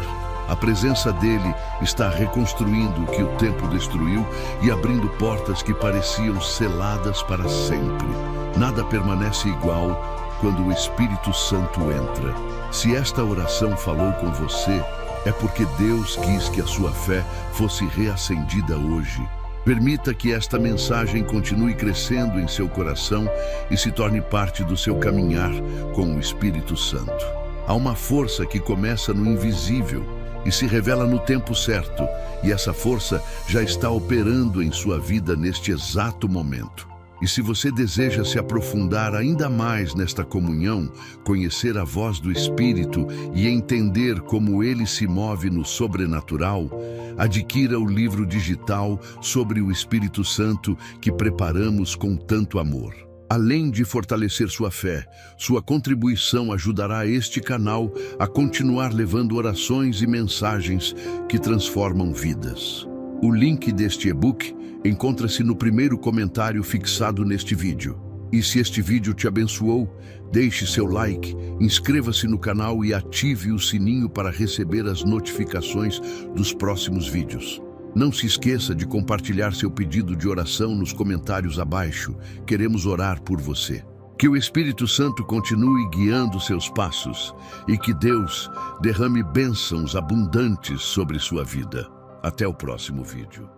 A presença dele está reconstruindo o que o tempo destruiu e abrindo portas que pareciam seladas para sempre. Nada permanece igual quando o Espírito Santo entra. Se esta oração falou com você, é porque Deus quis que a sua fé fosse reacendida hoje. Permita que esta mensagem continue crescendo em seu coração e se torne parte do seu caminhar com o Espírito Santo. Há uma força que começa no invisível e se revela no tempo certo, e essa força já está operando em sua vida neste exato momento. E se você deseja se aprofundar ainda mais nesta comunhão, conhecer a voz do Espírito e entender como ele se move no sobrenatural, adquira o livro digital sobre o Espírito Santo que preparamos com tanto amor. Além de fortalecer sua fé, sua contribuição ajudará este canal a continuar levando orações e mensagens que transformam vidas. O link deste e-book encontra-se no primeiro comentário fixado neste vídeo. E se este vídeo te abençoou, deixe seu like, inscreva-se no canal e ative o sininho para receber as notificações dos próximos vídeos. Não se esqueça de compartilhar seu pedido de oração nos comentários abaixo. Queremos orar por você. Que o Espírito Santo continue guiando seus passos e que Deus derrame bênçãos abundantes sobre sua vida. Até o próximo vídeo.